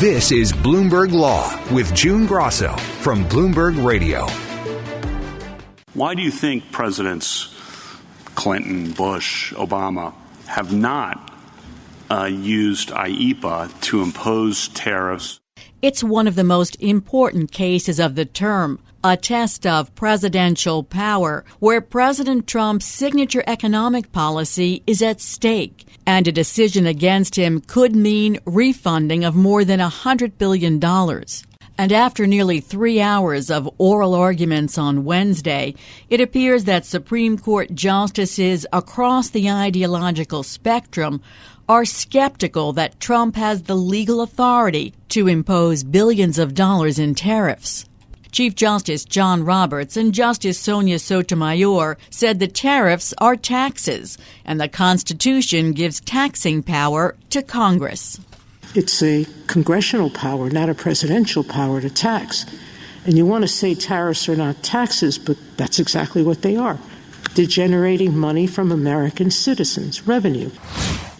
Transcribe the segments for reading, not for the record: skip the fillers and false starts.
This is Bloomberg Law with June Grasso from Bloomberg Radio. Why do you think Presidents Clinton, Bush, Obama have not used IEEPA to impose tariffs? It's one of the most important cases of the term, a test of presidential power, where President Trump's signature economic policy is at stake, and a decision against him could mean refunding of more than $100 billion. And after nearly 3 hours of oral arguments on Wednesday, it appears that Supreme Court justices across the ideological spectrum are skeptical that Trump has the legal authority to impose billions of dollars in tariffs. Chief Justice John Roberts and Justice Sonia Sotomayor said the tariffs are taxes, and the Constitution gives taxing power to Congress. It's a congressional power, not a presidential power to tax. And you want to say tariffs are not taxes, but that's exactly what they are. They're generating money from American citizens, revenue.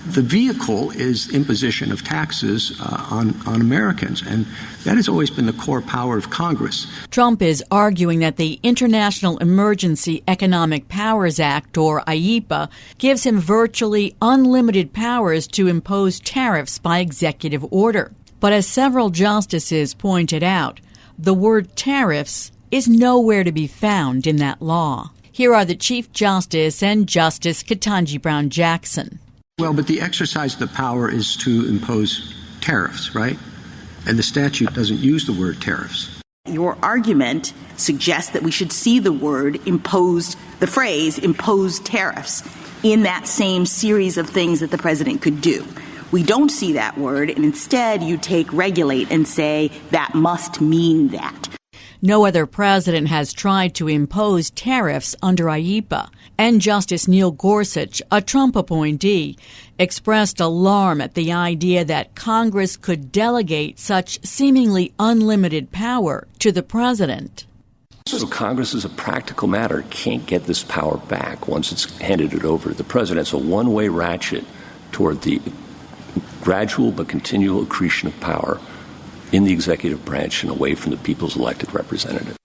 The vehicle is imposition of taxes on Americans, and that has always been the core power of Congress. Trump is arguing that the International Emergency Economic Powers Act, or IEEPA, gives him virtually unlimited powers to impose tariffs by executive order. But as several justices pointed out, the word tariffs is nowhere to be found in that law. Here are the Chief Justice and Justice Ketanji Brown Jackson. Well, but the exercise of the power is to impose tariffs, right? And the statute doesn't use the word tariffs. Your argument suggests that we should see the word imposed, the phrase imposed tariffs, in that same series of things that the president could do. We don't see that word, and instead you take regulate and say that must mean that. No other president has tried to impose tariffs under IEEPA, and Justice Neil Gorsuch, a Trump appointee, expressed alarm at the idea that Congress could delegate such seemingly unlimited power to the president. So Congress, as a practical matter, can't get this power back once it's handed it over to the president. It's a one-way ratchet toward the gradual but continual accretion of power in the executive branch and away from the people's elected representative.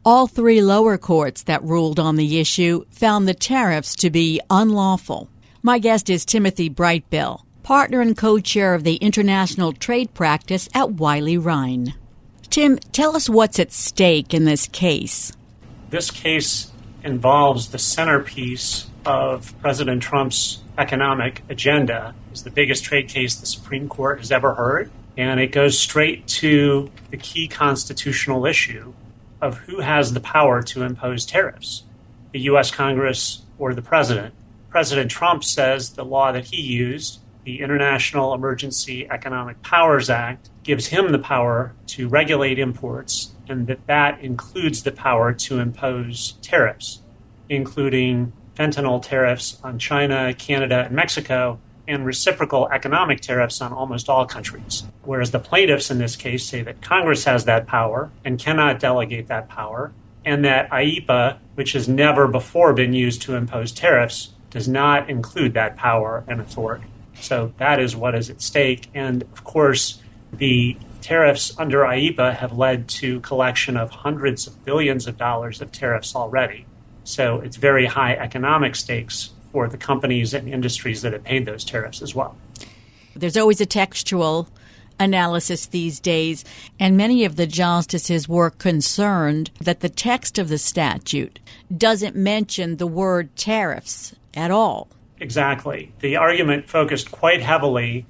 All three lower courts that ruled on the issue found the tariffs to be unlawful. My guest is Timothy Brightbill, partner and co-chair of the international trade practice at Wiley Rein. Tim, tell us what's at stake in this case. This case involves the centerpiece of President Trump's economic agenda. It's the biggest trade case the Supreme Court has ever heard. And it goes straight to the key constitutional issue of who has the power to impose tariffs, the U.S. Congress or the president. President Trump says the law that he used, the International Emergency Economic Powers Act, gives him the power to regulate imports, and that includes the power to impose tariffs, including fentanyl tariffs on China, Canada, and Mexico, and reciprocal economic tariffs on almost all countries. Whereas the plaintiffs in this case say that Congress has that power and cannot delegate that power, and that IEEPA, which has never before been used to impose tariffs, does not include that power and authority. So that is what is at stake. And of course, the tariffs under IEEPA have led to collection of hundreds of billions of dollars of tariffs already. So it's very high economic stakes for the companies and industries that have paid those tariffs as well. There's always a textual analysis these days, and many of the justices were concerned that the text of the statute doesn't mention the word tariffs at all. Exactly. The argument focused quite heavily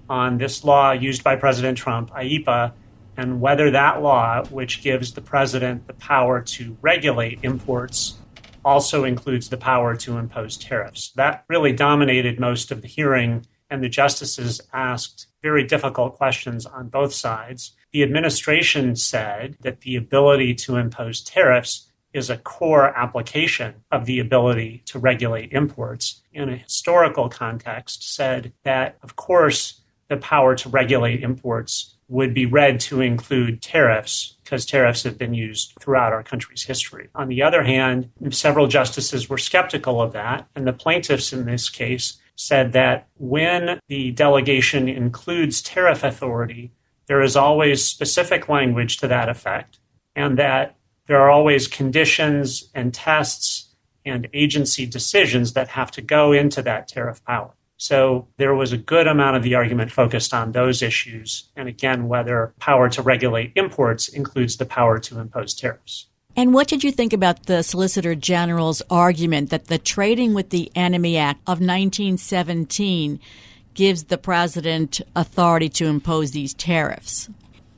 on this law used by President Trump, IEEPA, and whether that law, which gives the president the power to regulate imports, also includes the power to impose tariffs. That really dominated most of the hearing, and the justices asked very difficult questions on both sides. The administration said that the ability to impose tariffs is a core application of the ability to regulate imports. In a historical context, said that, of course, the power to regulate imports would be read to include tariffs because tariffs have been used throughout our country's history. On the other hand, several justices were skeptical of that, and the plaintiffs in this case said that when the delegation includes tariff authority, there is always specific language to that effect, and that there are always conditions and tests and agency decisions that have to go into that tariff power. So there was a good amount of the argument focused on those issues, and again, whether power to regulate imports includes the power to impose tariffs. And what did you think about the Solicitor General's argument that the Trading with the Enemy Act of 1917 gives the president authority to impose these tariffs?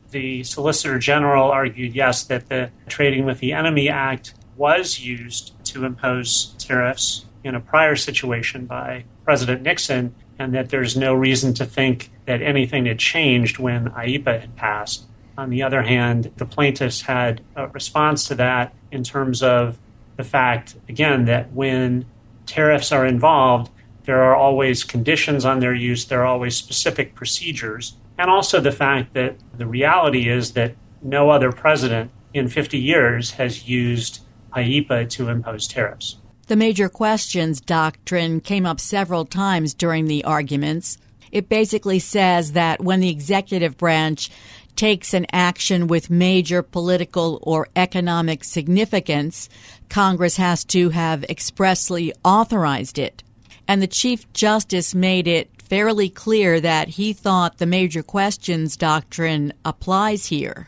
The Solicitor General argued, yes, that the Trading with the Enemy Act was used to impose tariffs in a prior situation by President Nixon, and that there's no reason to think that anything had changed when IEEPA had passed. On the other hand, the plaintiffs had a response to that in terms of the fact, again, that when tariffs are involved, there are always conditions on their use, there are always specific procedures, and also the fact that the reality is that no other president in 50 years has used IEEPA to impose tariffs. The major questions doctrine came up several times during the arguments. It basically says that when the executive branch takes an action with major political or economic significance, Congress has to have expressly authorized it. And the Chief Justice made it fairly clear that he thought the major questions doctrine applies here.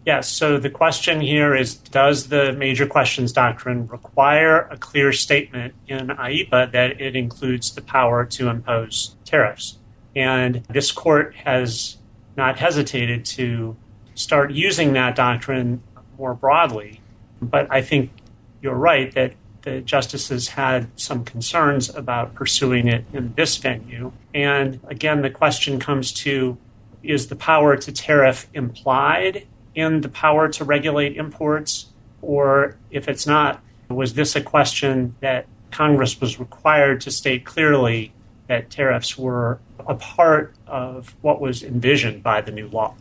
Yes, so the question here is, does the major questions doctrine require a clear statement in IEEPA that it includes the power to impose tariffs? And this court has not hesitated to start using that doctrine more broadly. But I think you're right that the justices had some concerns about pursuing it in this venue. And again, the question comes to, is the power to tariff implied in the power to regulate imports? Or if it's not, was this a question that Congress was required to state clearly that tariffs were a part of what was envisioned by the new law?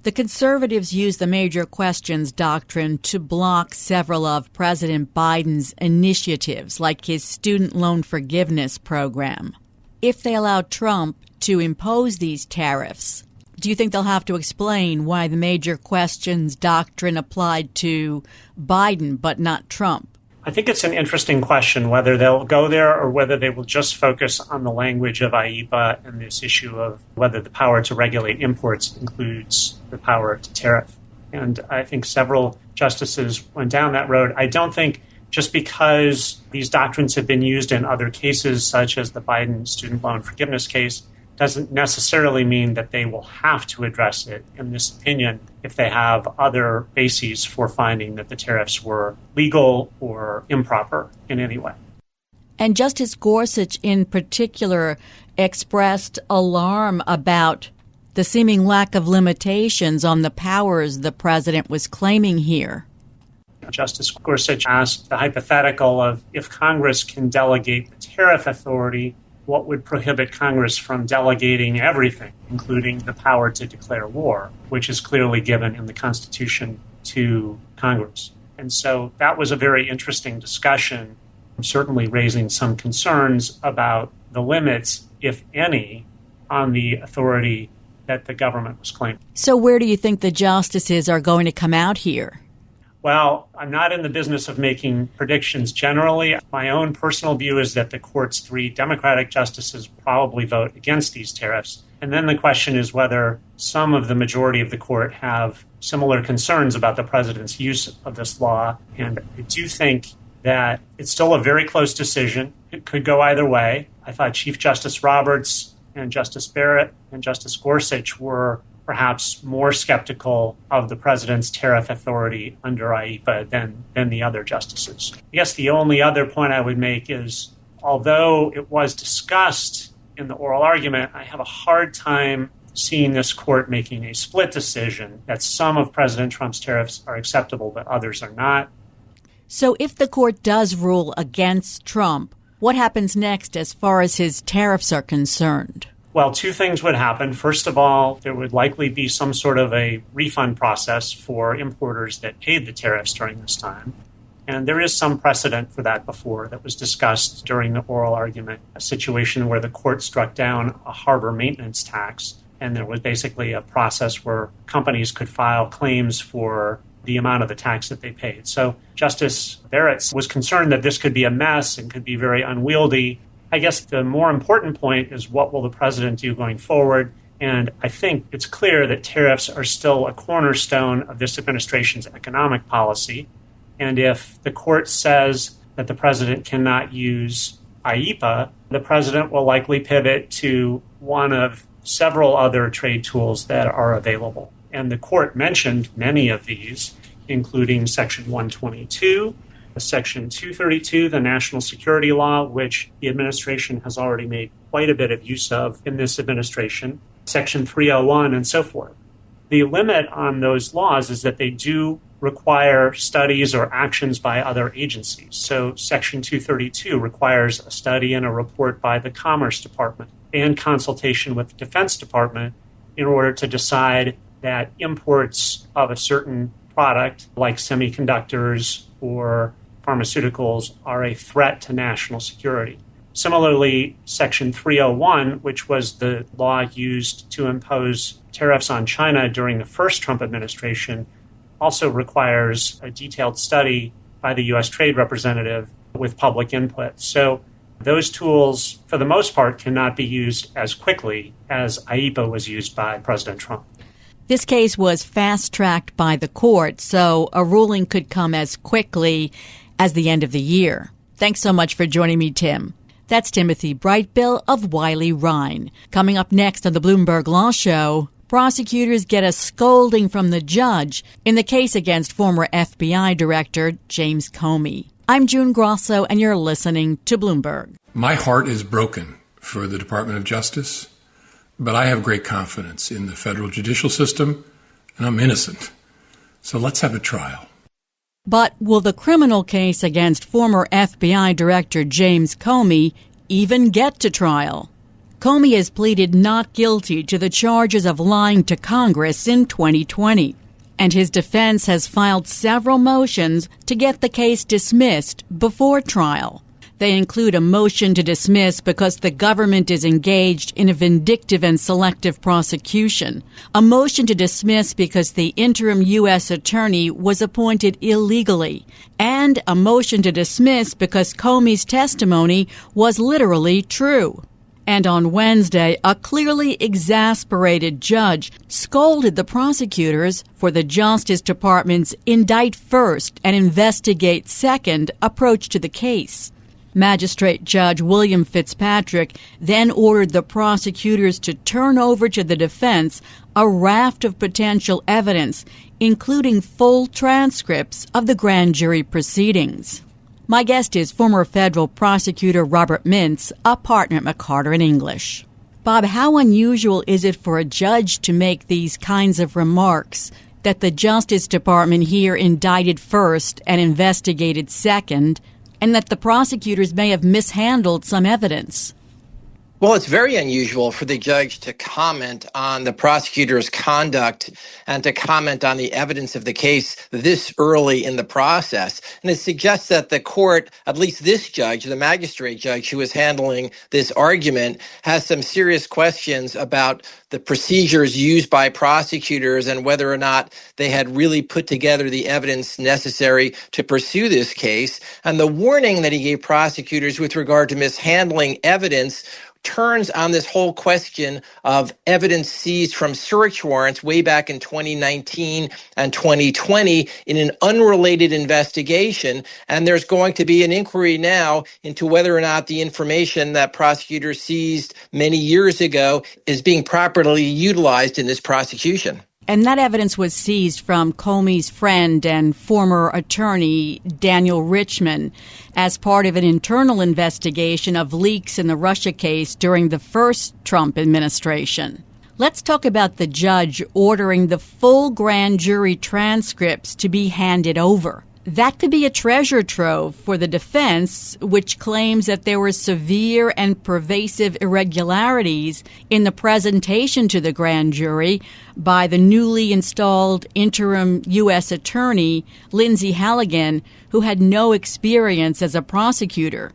The conservatives use the major questions doctrine to block several of President Biden's initiatives, like his student loan forgiveness program. If they allow Trump to impose these tariffs, do you think they'll have to explain why the major questions doctrine applied to Biden but not Trump? I think it's an interesting question whether they'll go there or whether they will just focus on the language of IEEPA and this issue of whether the power to regulate imports includes the power to tariff. And I think several justices went down that road. I don't think just because these doctrines have been used in other cases, such as the Biden student loan forgiveness case, doesn't necessarily mean that they will have to address it in this opinion if they have other bases for finding that the tariffs were legal or improper in any way. And Justice Gorsuch in particular expressed alarm about the seeming lack of limitations on the powers the president was claiming here. Justice Gorsuch asked the hypothetical of, if Congress can delegate the tariff authority, what would prohibit Congress from delegating everything, including the power to declare war, which is clearly given in the Constitution to Congress. And so that was a very interesting discussion, certainly raising some concerns about the limits, if any, on the authority that the government was claiming. So where do you think the justices are going to come out here? Well, I'm not in the business of making predictions generally. My own personal view is that the court's 3 Democratic justices probably vote against these tariffs. And then the question is whether some of the majority of the court have similar concerns about the president's use of this law. And I do think that it's still a very close decision. It could go either way. I thought Chief Justice Roberts and Justice Barrett and Justice Gorsuch were perhaps more skeptical of the president's tariff authority under IEEPA than the other justices. I guess the only other point I would make is, although it was discussed in the oral argument, I have a hard time seeing this court making a split decision that some of President Trump's tariffs are acceptable but others are not. So if the court does rule against Trump, what happens next as far as his tariffs are concerned? Well, 2 things would happen. First of all, there would likely be some sort of a refund process for importers that paid the tariffs during this time. And there is some precedent for that before that was discussed during the oral argument, a situation where the court struck down a harbor maintenance tax And there was basically a process where companies could file claims for the amount of the tax that they paid. So Justice Barrett was concerned that this could be a mess and could be very unwieldy. I guess the more important point is, what will the president do going forward? And I think it's clear that tariffs are still a cornerstone of this administration's economic policy. And if the court says that the president cannot use IEEPA, the president will likely pivot to one of several other trade tools that are available. And the court mentioned many of these, including Section 122, Section 232, the national security law, which the administration has already made quite a bit of use of in this administration, Section 301, and so forth. The limit on those laws is that they do require studies or actions by other agencies. So Section 232 requires a study and a report by the Commerce Department and consultation with the Defense Department in order to decide that imports of a certain product, like semiconductors or pharmaceuticals, are a threat to national security. Similarly, Section 301, which was the law used to impose tariffs on China during the first Trump administration, also requires a detailed study by the U.S. Trade Representative with public input. So those tools, for the most part, cannot be used as quickly as IEEPA was used by President Trump. This case was fast-tracked by the court, so a ruling could come as quickly as the end of the year. Thanks so much for joining me, Tim. That's Timothy Brightbill of Wiley Rein. Coming up next on the Bloomberg Law Show, prosecutors get a scolding from the judge in the case against former FBI Director James Comey. I'm June Grasso, and you're listening to Bloomberg. My heart is broken for the Department of Justice, but I have great confidence in the federal judicial system, and I'm innocent. So let's have a trial. But will the criminal case against former FBI Director James Comey even get to trial? Comey has pleaded not guilty to the charges of lying to Congress in 2020, and his defense has filed several motions to get the case dismissed before trial. They include a motion to dismiss because the government is engaged in a vindictive and selective prosecution, a motion to dismiss because the interim U.S. attorney was appointed illegally, and a motion to dismiss because Comey's testimony was literally true. And on Wednesday, a clearly exasperated judge scolded the prosecutors for the Justice Department's indict first and investigate second approach to the case. Magistrate Judge William Fitzpatrick then ordered the prosecutors to turn over to the defense a raft of potential evidence, including full transcripts of the grand jury proceedings. My guest is former federal prosecutor Robert Mintz, a partner at McCarter English. Bob, how unusual is it for a judge to make these kinds of remarks, that the Justice Department here indicted first and investigated second, and that the prosecutors may have mishandled some evidence? Well, it's very unusual for the judge to comment on the prosecutor's conduct and to comment on the evidence of the case this early in the process. And it suggests that the court, at least this judge, the magistrate judge who is handling this argument, has some serious questions about the procedures used by prosecutors and whether or not they had really put together the evidence necessary to pursue this case. And the warning that he gave prosecutors with regard to mishandling evidence turns on this whole question of evidence seized from search warrants way back in 2019 and 2020 in an unrelated investigation. And there's going to be an inquiry now into whether or not the information that prosecutors seized many years ago is being properly utilized in this prosecution. And that evidence was seized from Comey's friend and former attorney, Daniel Richman, as part of an internal investigation of leaks in the Russia case during the first Trump administration. Let's talk about the judge ordering the full grand jury transcripts to be handed over. That could be a treasure trove for the defense, which claims that there were severe and pervasive irregularities in the presentation to the grand jury by the newly installed interim U.S. attorney, Lindsay Halligan, who had no experience as a prosecutor.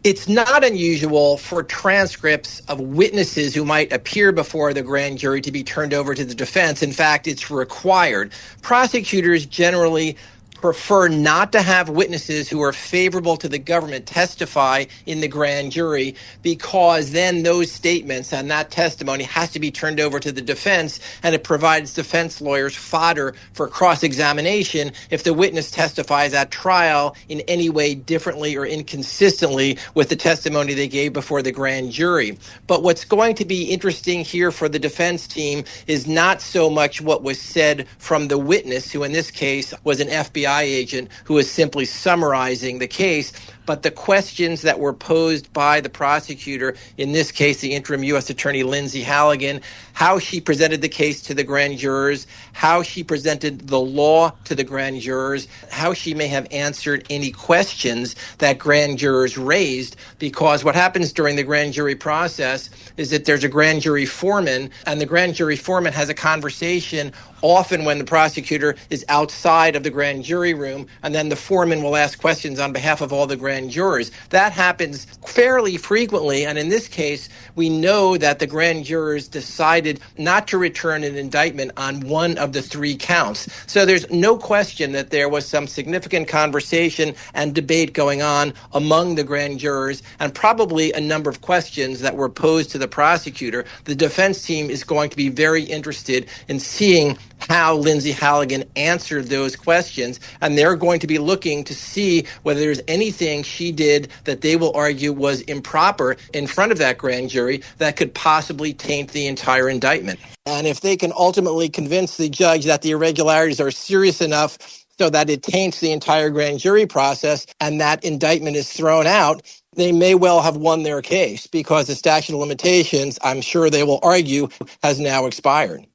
It's not unusual for transcripts of witnesses who might appear before the grand jury to be turned over to the defense. In fact, it's required. Prosecutors generally prefer not to have witnesses who are favorable to the government testify in the grand jury, because then those statements and that testimony has to be turned over to the defense, and it provides defense lawyers fodder for cross-examination if the witness testifies at trial in any way differently or inconsistently with the testimony they gave before the grand jury. But what's going to be interesting here for the defense team is not so much what was said from the witness, who in this case was an FBI agent who is simply summarizing the case, but the questions that were posed by the prosecutor, in this case, the interim U.S. Attorney Lindsay Halligan, how she presented the case to the grand jurors, how she presented the law to the grand jurors, how she may have answered any questions that grand jurors raised, because what happens during the grand jury process is that there's a grand jury foreman, and the grand jury foreman has a conversation often when the prosecutor is outside of the grand jury room, and then the foreman will ask questions on behalf of all the grand jurors. That happens fairly frequently, and in this case, we know that the grand jurors decided not to return an indictment on one of the three counts. So there's no question that there was some significant conversation and debate going on among the grand jurors, and probably a number of questions that were posed to the prosecutor. The defense team is going to be very interested in seeing how Lindsay Halligan answered those questions, and they're going to be looking to see whether there's anything she did that they will argue was improper in front of that grand jury that could possibly taint the entire indictment. And if they can ultimately convince the judge that the irregularities are serious enough so that it taints the entire grand jury process and that indictment is thrown out, they may well have won their case, because the statute of limitations, I'm sure they will argue, has now expired.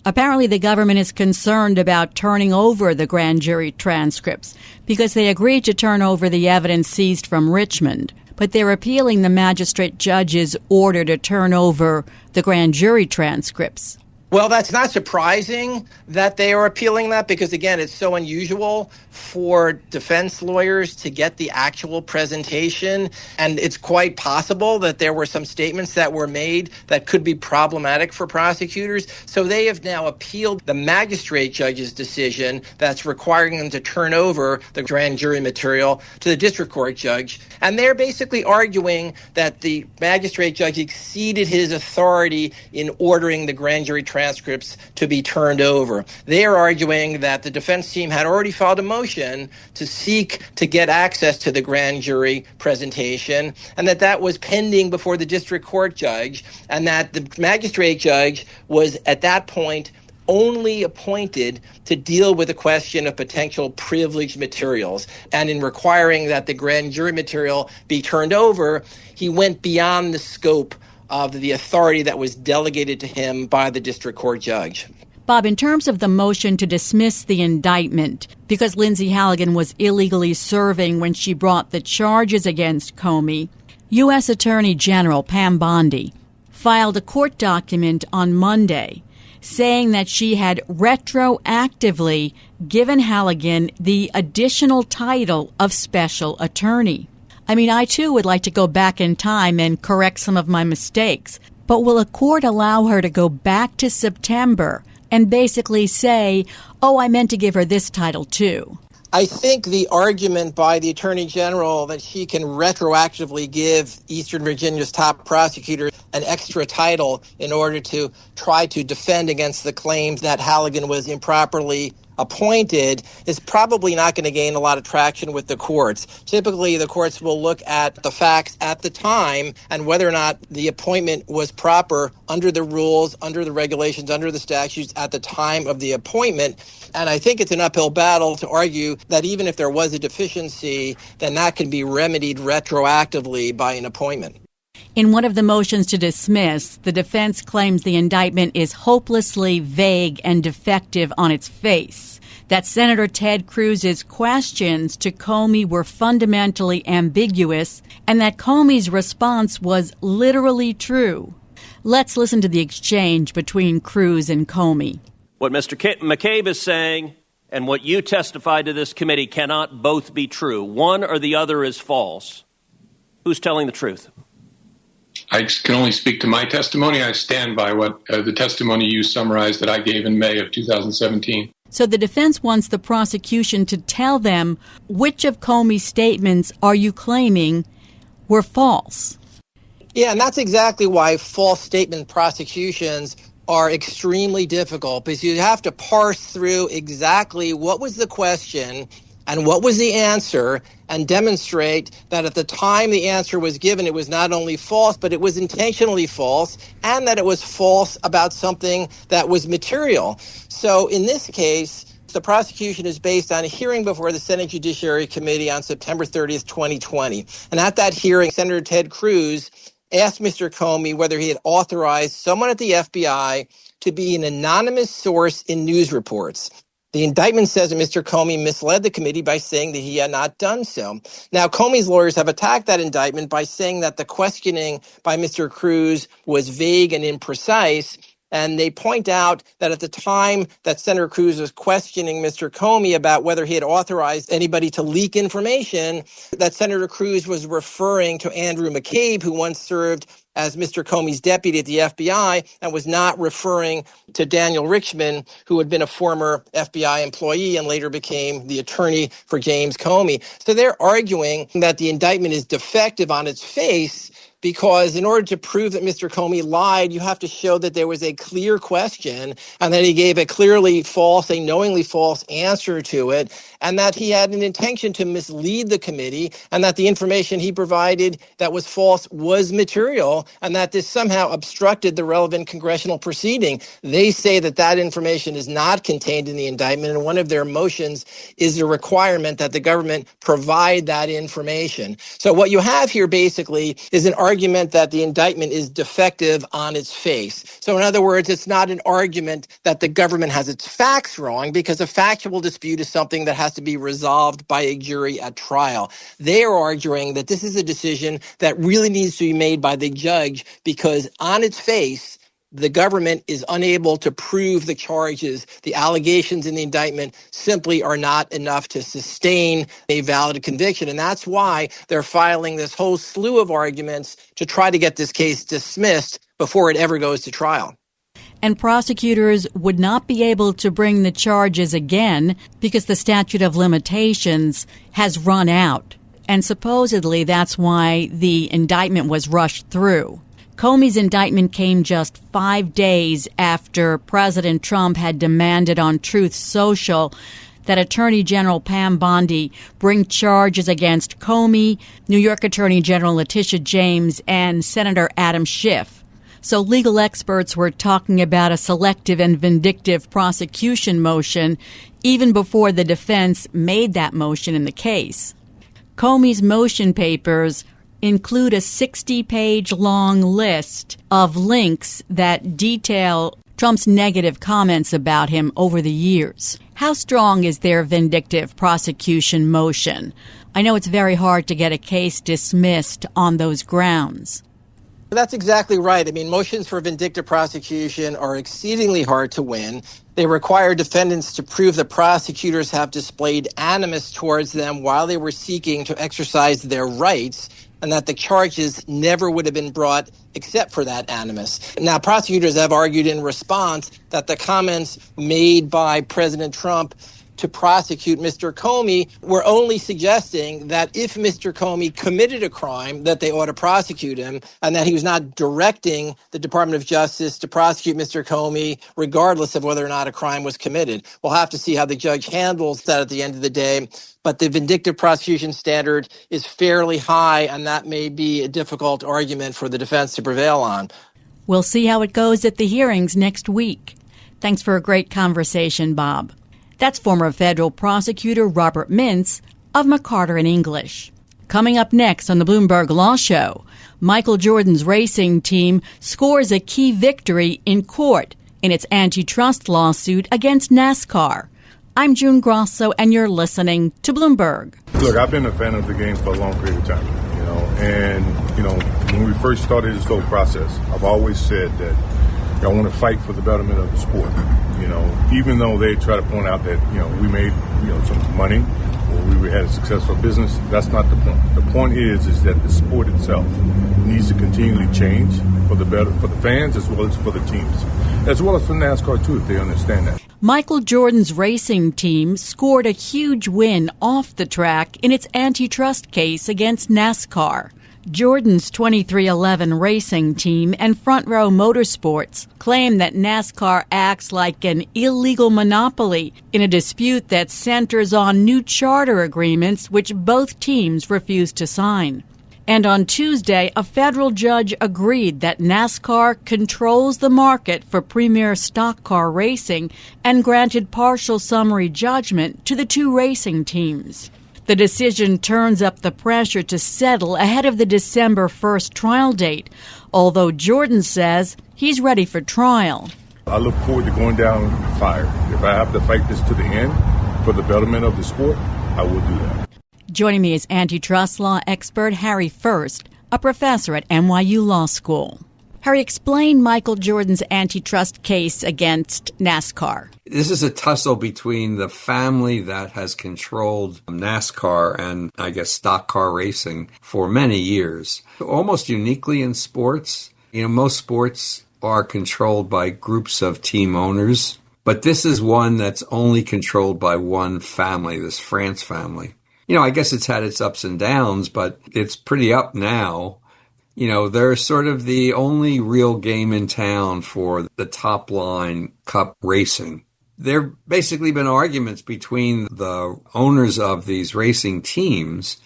Apparently, the government is concerned about turning over the grand jury transcripts because they agreed to turn over the evidence seized from Richmond, but they're appealing the magistrate judge's order to turn over the grand jury transcripts. Well, that's not surprising that they are appealing that, because, again, it's so unusual for defense lawyers to get the actual presentation. And it's quite possible that there were some statements that were made that could be problematic for prosecutors. So they have now appealed the magistrate judge's decision that's requiring them to turn over the grand jury material to the district court judge. And they're basically arguing that the magistrate judge exceeded his authority in ordering the grand jury transcripts to be turned over. They are arguing that the defense team had already filed a motion to seek to get access to the grand jury presentation, and that was pending before the district court judge, and that the magistrate judge was at that point only appointed to deal with the question of potential privileged materials. And in requiring that the grand jury material be turned over, he went beyond the scope of the authority that was delegated to him by the district court judge. Bob, in terms of the motion to dismiss the indictment because Lindsay Halligan was illegally serving when she brought the charges against Comey, U.S. Attorney General Pam Bondi filed a court document on Monday saying that she had retroactively given Halligan the additional title of special attorney. I mean, I too would like to go back in time and correct some of my mistakes, but will a court allow her to go back to September and basically say, oh, I meant to give her this title too? I think the argument by the Attorney General that she can retroactively give Eastern Virginia's top prosecutor an extra title in order to try to defend against the claims that Halligan was improperly appointed is probably not going to gain a lot of traction with the courts. Typically, the courts will look at the facts at the time and whether or not the appointment was proper under the rules, under the regulations, under the statutes at the time of the appointment. And I think it's an uphill battle to argue that even if there was a deficiency, then that can be remedied retroactively by an appointment. In one of the motions to dismiss, the defense claims the indictment is hopelessly vague and defective on its face, that Senator Ted Cruz's questions to Comey were fundamentally ambiguous, and that Comey's response was literally true. Let's listen to the exchange between Cruz and Comey. What Mr. McCabe is saying and what you testified to this committee cannot both be true. One or the other is false. Who's telling the truth? I can only speak to my testimony. I stand by what the testimony you summarized that I gave in May of 2017. So the defense wants the prosecution to tell them which of Comey's statements are you claiming were false? Yeah, and that's exactly why false statement prosecutions are extremely difficult, because you have to parse through exactly what was the question and what was the answer and demonstrate that at the time the answer was given, it was not only false, but it was intentionally false, and that it was false about something that was material. So in this case, the prosecution is based on a hearing before the Senate Judiciary Committee on September 30th, 2020. And at that hearing, Senator Ted Cruz asked Mr. Comey whether he had authorized someone at the FBI to be an anonymous source in news reports. The indictment says that Mr. Comey misled the committee by saying that he had not done so. Now, Comey's lawyers have attacked that indictment by saying that the questioning by Mr. Cruz was vague and imprecise. And they point out that at the time that Senator Cruz was questioning Mr. Comey about whether he had authorized anybody to leak information, that Senator Cruz was referring to Andrew McCabe, who once served as Mr. Comey's deputy at the FBI, and was not referring to Daniel Richman, who had been a former FBI employee and later became the attorney for James Comey. So they're arguing that the indictment is defective on its face, because in order to prove that Mr. Comey lied, you have to show that there was a clear question and that he gave a clearly false, a knowingly false answer to it, and that he had an intention to mislead the committee, and that the information he provided that was false was material, and that this somehow obstructed the relevant congressional proceeding. They say that that information is not contained in the indictment, and one of their motions is a requirement that the government provide that information. So what you have here basically is an argument that the indictment is defective on its face. So in other words, it's not an argument that the government has its facts wrong, because a factual dispute is something that has to be resolved by a jury at trial. They are arguing that this is a decision that really needs to be made by the judge, because on its face, the government is unable to prove the charges. The allegations in the indictment simply are not enough to sustain a valid conviction. And that's why they're filing this whole slew of arguments to try to get this case dismissed before it ever goes to trial. And prosecutors would not be able to bring the charges again because the statute of limitations has run out. And supposedly that's why the indictment was rushed through. Comey's indictment came just 5 days after President Trump had demanded on Truth Social that Attorney General Pam Bondi bring charges against Comey, New York Attorney General Letitia James, and Senator Adam Schiff. So legal experts were talking about a selective and vindictive prosecution motion even before the defense made that motion in the case. Comey's motion papers include a 60-page long list of links that detail Trump's negative comments about him over the years. How strong is their vindictive prosecution motion? I know it's very hard to get a case dismissed on those grounds. That's exactly right. I mean, motions for vindictive prosecution are exceedingly hard to win. They require defendants to prove that prosecutors have displayed animus towards them while they were seeking to exercise their rights, and that the charges never would have been brought except for that animus. Now, prosecutors have argued in response that the comments made by President Trump to prosecute Mr. Comey were only suggesting that if Mr. Comey committed a crime, that they ought to prosecute him, and that he was not directing the Department of Justice to prosecute Mr. Comey regardless of whether or not a crime was committed. We'll have to see how the judge handles that at the end of the day. But the vindictive prosecution standard is fairly high, and that may be a difficult argument for the defense to prevail on. We'll see how it goes at the hearings next week. Thanks for a great conversation, Bob. That's former federal prosecutor Robert Mintz of McCarter English. Coming up next on the Bloomberg Law Show, Michael Jordan's racing team scores a key victory in court in its antitrust lawsuit against NASCAR. I'm June Grasso, and you're listening to Bloomberg. Look, I've been a fan of the game for a long period of time, and when we first started this whole process, I've always said that I want to fight for the betterment of the sport. Even though they try to point out that we made some money or we had a successful business. That's not the point. The point is that the sport itself needs to continually change for the better, for the fans as well as for the teams, as well as for NASCAR too, if they understand that. Michael Jordan's racing team scored a huge win off the track in its antitrust case against NASCAR. Jordan's 2311 racing team and Front Row Motorsports claim that NASCAR acts like an illegal monopoly in a dispute that centers on new charter agreements which both teams refused to sign. And on Tuesday, a federal judge agreed that NASCAR controls the market for premier stock car racing and granted partial summary judgment to the two racing teams. The decision turns up the pressure to settle ahead of the December 1st trial date, although Jordan says he's ready for trial. I look forward to going down with fire. If I have to fight this to the end for the betterment of the sport, I will do that. Joining me is antitrust law expert Harry First, a professor at NYU Law School. Harry, explain Michael Jordan's antitrust case against NASCAR. This is a tussle between the family that has controlled NASCAR and, I guess, stock car racing for many years. Almost uniquely in sports, most sports are controlled by groups of team owners, but this is one that's only controlled by one family, this France family. I guess it's had its ups and downs, but it's pretty up now. They're sort of the only real game in town for the top line cup racing. There have basically been arguments between the owners of these racing teams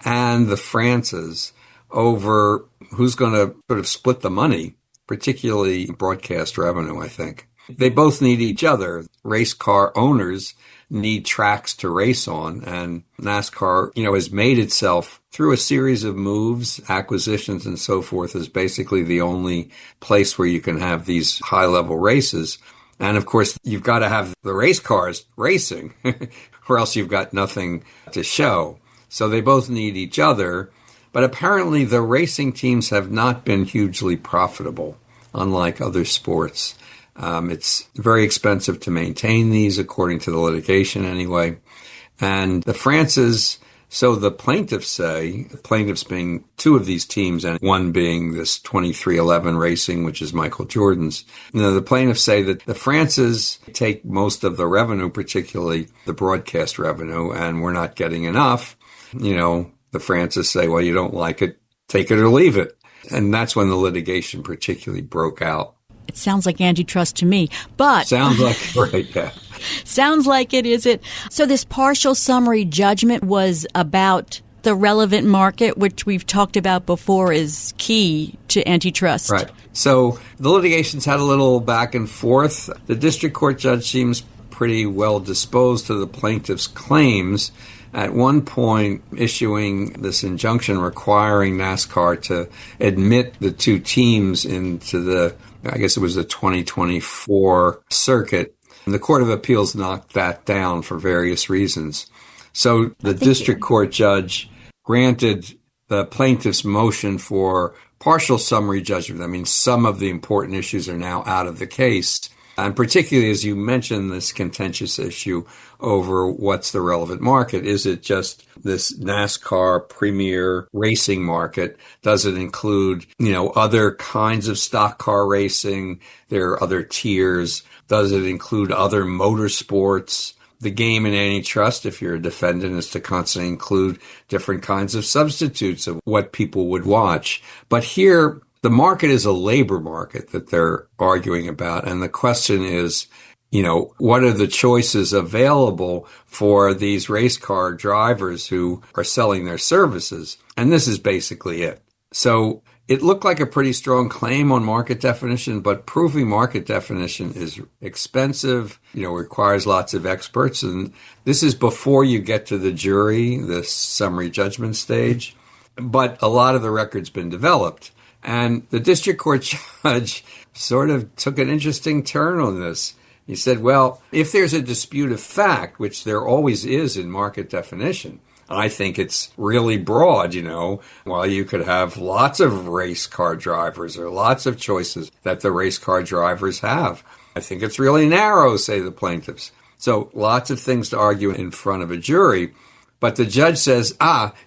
and the Frances over who's going to sort of split the money, particularly broadcast revenue, I think. They both need each other. Race car owners need tracks to race on, and NASCAR, has made itself through a series of moves, acquisitions, and so forth as basically the only place where you can have these high-level races. And of course, you've got to have the race cars racing, or else you've got nothing to show. So they both need each other. But apparently the racing teams have not been hugely profitable, unlike other sports. It's very expensive to maintain these, according to the litigation anyway. And the Frances, so the plaintiffs say, the plaintiffs being two of these teams and one being this 2311 Racing, which is Michael Jordan's. The plaintiffs say that the Frances take most of the revenue, particularly the broadcast revenue, and we're not getting enough. The Frances say, well, you don't like it, take it or leave it. And that's when the litigation particularly broke out. It sounds like antitrust to me, but... Sounds like, right, yeah. Sounds like it, is it? So this partial summary judgment was about the relevant market, which we've talked about before is key to antitrust. Right. So the litigation's had a little back and forth. The district court judge seems pretty well disposed to the plaintiff's claims, at one point issuing this injunction requiring NASCAR to admit the two teams into the, I guess it was the 2024 circuit. And the Court of Appeals knocked that down for various reasons. So the district court judge granted the plaintiff's motion for partial summary judgment. I mean, some of the important issues are now out of the case. And particularly, as you mentioned, this contentious issue over what's the relevant market. Is it just this NASCAR premier racing market? Does it include, other kinds of stock car racing? There are other tiers. Does it include other motorsports? The game in antitrust, if you're a defendant, is to constantly include different kinds of substitutes of what people would watch. But here, the market is a labor market that they're arguing about. And the question is, what are the choices available for these race car drivers who are selling their services? And this is basically it. So it looked like a pretty strong claim on market definition, but proving market definition is expensive, requires lots of experts. And this is before you get to the jury, the summary judgment stage. But a lot of the record's been developed. And the district court judge sort of took an interesting turn on this. He said, well, if there's a dispute of fact, which there always is in market definition, I think it's really broad, while you could have lots of race car drivers or lots of choices that the race car drivers have. I think it's really narrow, say the plaintiffs. So lots of things to argue in front of a jury. But the judge says,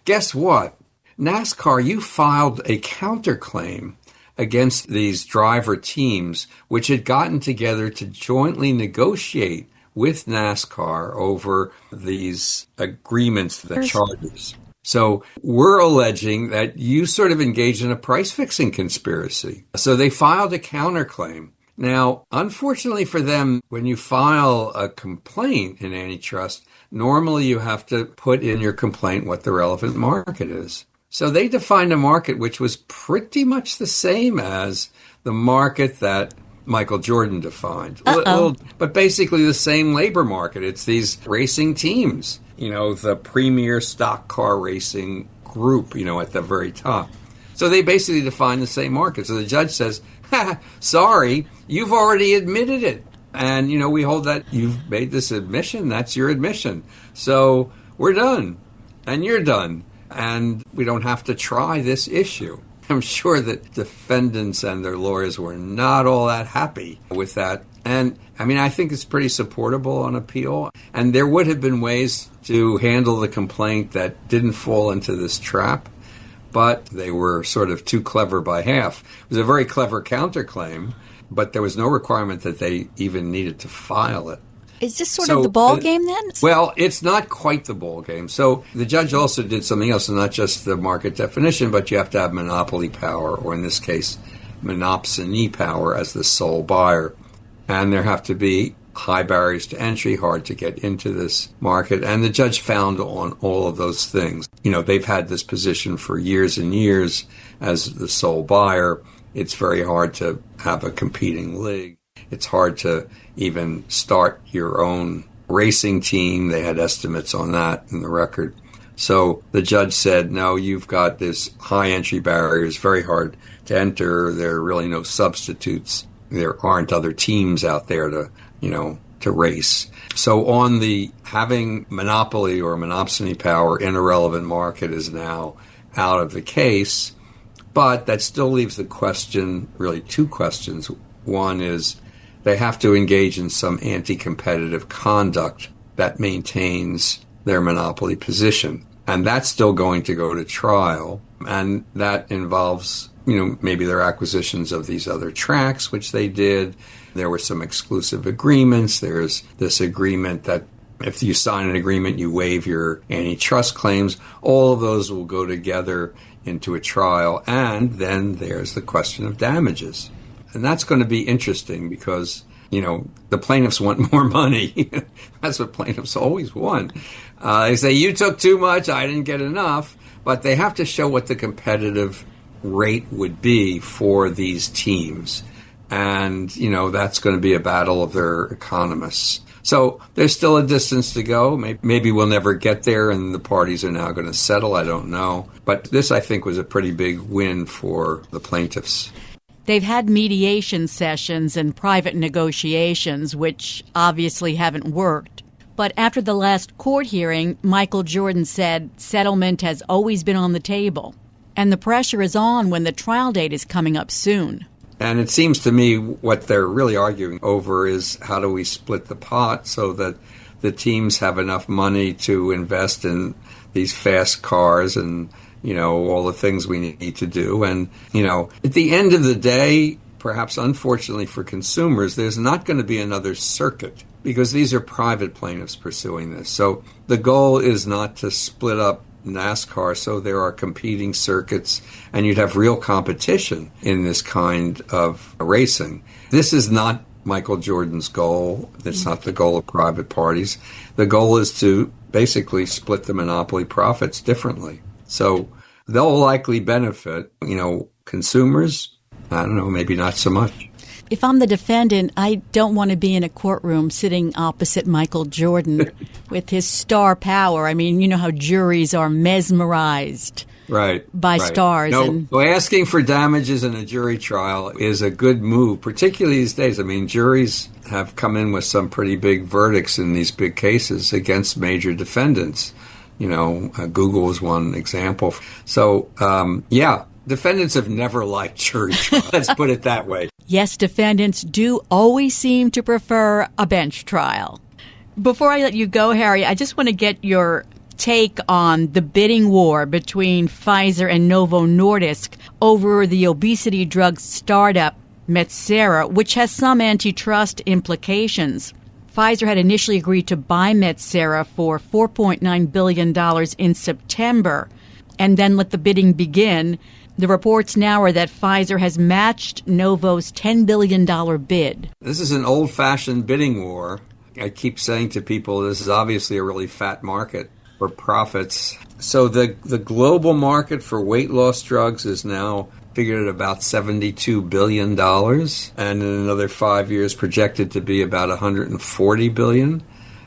guess what? NASCAR, you filed a counterclaim against these driver teams, which had gotten together to jointly negotiate with NASCAR over these agreements, the charges. So we're alleging that you sort of engaged in a price-fixing conspiracy. So they filed a counterclaim. Now, unfortunately for them, when you file a complaint in antitrust, normally you have to put in your complaint what the relevant market is. So they defined a market which was pretty much the same as the market that Michael Jordan defined. But basically the same labor market. It's these racing teams, the premier stock car racing group, at the very top. So they basically define the same market. So the judge says, sorry, you've already admitted it. And, we hold that you've made this admission. That's your admission. So we're done. And you're done. And we don't have to try this issue. I'm sure that defendants and their lawyers were not all that happy with that. And, I think it's pretty supportable on appeal. And there would have been ways to handle the complaint that didn't fall into this trap. But they were sort of too clever by half. It was a very clever counterclaim, but there was no requirement that they even needed to file it. Is this sort of the ball game then? Well, it's not quite the ball game. So the judge also did something else, and not just the market definition, but you have to have monopoly power, or in this case, monopsony power as the sole buyer. And there have to be high barriers to entry, hard to get into this market. And the judge found on all of those things. They've had this position for years and years as the sole buyer. It's very hard to have a competing league. It's hard to even start your own racing team. They had estimates on that in the record. So the judge said, no, you've got this high entry barriers, very hard to enter. There are really no substitutes. There aren't other teams out there to race. So on the having monopoly or monopsony power in a relevant market is now out of the case. But that still leaves the question, really two questions. One is they have to engage in some anti-competitive conduct that maintains their monopoly position. And that's still going to go to trial. And that involves, maybe their acquisitions of these other tracks, which they did. There were some exclusive agreements. There's this agreement that if you sign an agreement, you waive your antitrust claims. All of those will go together into a trial. And then there's the question of damages. And that's going to be interesting because, the plaintiffs want more money. That's what plaintiffs always want. They say, you took too much, I didn't get enough. But they have to show what the competitive rate would be for these teams. And, that's going to be a battle of their economists. So there's still a distance to go. Maybe we'll never get there and the parties are now going to settle. I don't know. But this, I think, was a pretty big win for the plaintiffs. They've had mediation sessions and private negotiations, which obviously haven't worked. But after the last court hearing, Michael Jordan said settlement has always been on the table. And the pressure is on when the trial date is coming up soon. And it seems to me what they're really arguing over is how do we split the pot so that the teams have enough money to invest in these fast cars and, all the things we need to do. And, at the end of the day, perhaps unfortunately for consumers, there's not going to be another circuit because these are private plaintiffs pursuing this. So the goal is not to split up NASCAR, so there are competing circuits, and you'd have real competition in this kind of racing. This is not Michael Jordan's goal. It's not the goal of private parties. The goal is to basically split the monopoly profits differently. So they'll likely benefit, consumers, I don't know, maybe not so much. If I'm the defendant, I don't want to be in a courtroom sitting opposite Michael Jordan with his star power. I mean, you know how juries are mesmerized by stars. No, so asking for damages in a jury trial is a good move, particularly these days. I mean, juries have come in with some pretty big verdicts in these big cases against major defendants. Google is one example. So, defendants have never liked jury trials. Let's put it that way. Yes, defendants do always seem to prefer a bench trial. Before I let you go, Harry, I just want to get your take on the bidding war between Pfizer and Novo Nordisk over the obesity drug startup Metsera, which has some antitrust implications. Pfizer had initially agreed to buy Metsera for $4.9 billion in September and then let the bidding begin. The reports now are that Pfizer has matched Novo's $10 billion bid. This is an old-fashioned bidding war. I keep saying to people this is obviously a really fat market for profits. So the global market for weight loss drugs is now figured at about $72 billion, and in another 5 years projected to be about $140 billion.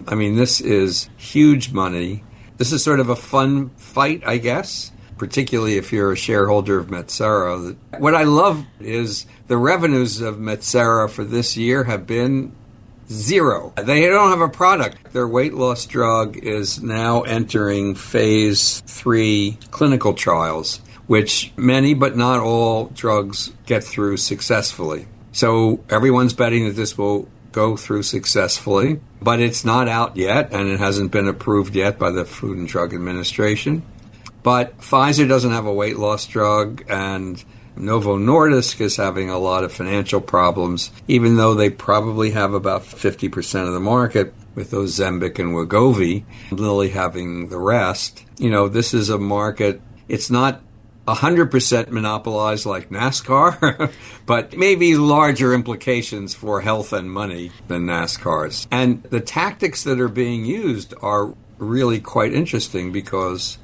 I mean, this is huge money. This is sort of a fun fight, I guess, particularly if you're a shareholder of Metsera. What I love is the revenues of Metsera for this year have been zero. They don't have a product. Their weight loss drug is now entering phase 3 clinical trials, which many but not all drugs get through successfully. So everyone's betting that this will go through successfully, but it's not out yet, and it hasn't been approved yet by the Food and Drug Administration. But Pfizer doesn't have a weight loss drug, and Novo Nordisk is having a lot of financial problems, even though they probably have about 50% of the market with Ozempic and Wegovy, Lilly having the rest. You know, this is a market, it's not 100% monopolized like NASCAR, but maybe larger implications for health and money than NASCAR's. And the tactics that are being used are really quite interesting because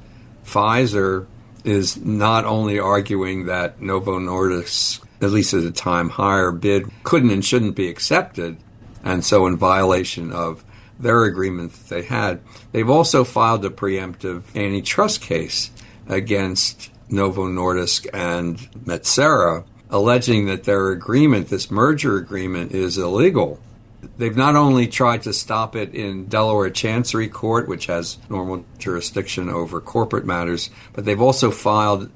Pfizer is not only arguing that Novo Nordisk's, at least at the time, higher bid couldn't and shouldn't be accepted, and so in violation of their agreement that they had, they've also filed a preemptive antitrust case against Novo Nordisk and Metsera, alleging that their agreement, this merger agreement, is illegal. They've not only tried to stop it in Delaware Chancery Court, which has normal jurisdiction over corporate matters, but they've also filed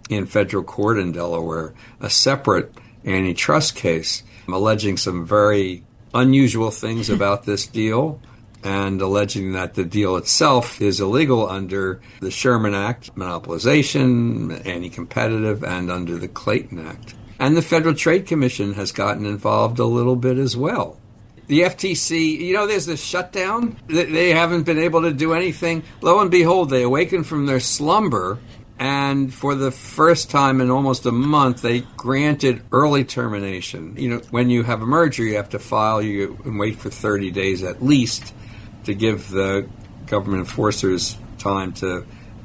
in federal court in Delaware a separate antitrust case alleging some very unusual things about this deal and alleging that the deal itself is illegal under the Sherman Act, monopolization, anti-competitive, and under the Clayton Act. And the Federal Trade Commission has gotten involved a little bit as well. The FTC, you know, there's this shutdown. They haven't been able to do anything. Lo and behold, they awaken from their slumber, and for the first time in almost a month, they granted early termination. You know, when you have a merger, you have to file and wait for 30 days at least to give the government enforcers time to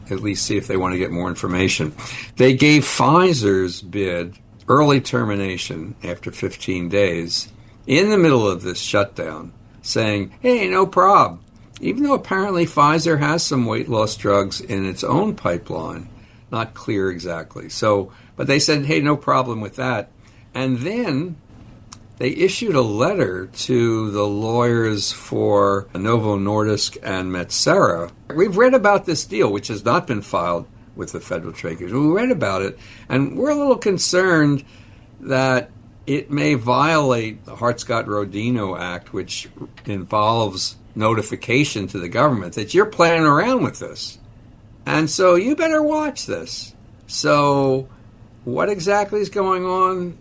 at least see if they want to get more information. They gave Pfizer's bid early termination after 15 days. In the middle of this shutdown, saying, hey, no problem. Even though apparently Pfizer has some weight loss drugs in its own pipeline, not clear exactly. So, but they said, hey, no problem with that. And then they issued a letter to the lawyers for Novo Nordisk and Metsera. We've read about this deal, which has not been filed with the Federal Trade Commission. We read about it, and we're a little concerned that it may violate the Hart-Scott-Rodino Act, which involves notification to the government that you're playing around with this. And so you better watch this. So what exactly is going on?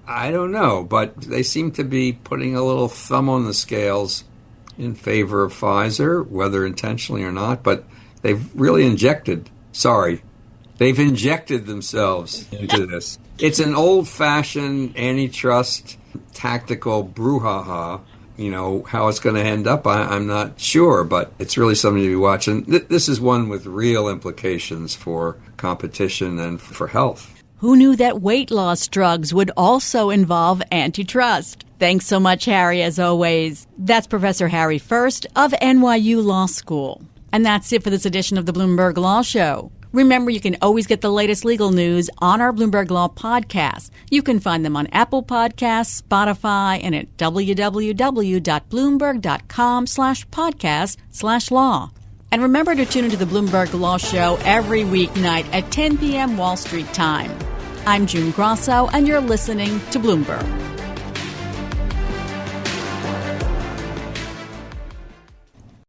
I don't know, but they seem to be putting a little thumb on the scales in favor of Pfizer, whether intentionally or not, but they've really they've injected themselves into this. It's an old-fashioned antitrust tactical brouhaha. You know, how it's going to end up, I'm not sure, but it's really something to be watching. This is one with real implications for competition and for health. Who knew that weight loss drugs would also involve antitrust? Thanks so much, Harry, as always. That's Professor Harry First of NYU Law School. And that's it for this edition of the Bloomberg Law Show. Remember, you can always get the latest legal news on our Bloomberg Law podcast. You can find them on Apple Podcasts, Spotify, and at www.bloomberg.com/podcast/law. And remember to tune into the Bloomberg Law Show every weeknight at 10 p.m. Wall Street time. I'm June Grasso, and you're listening to Bloomberg.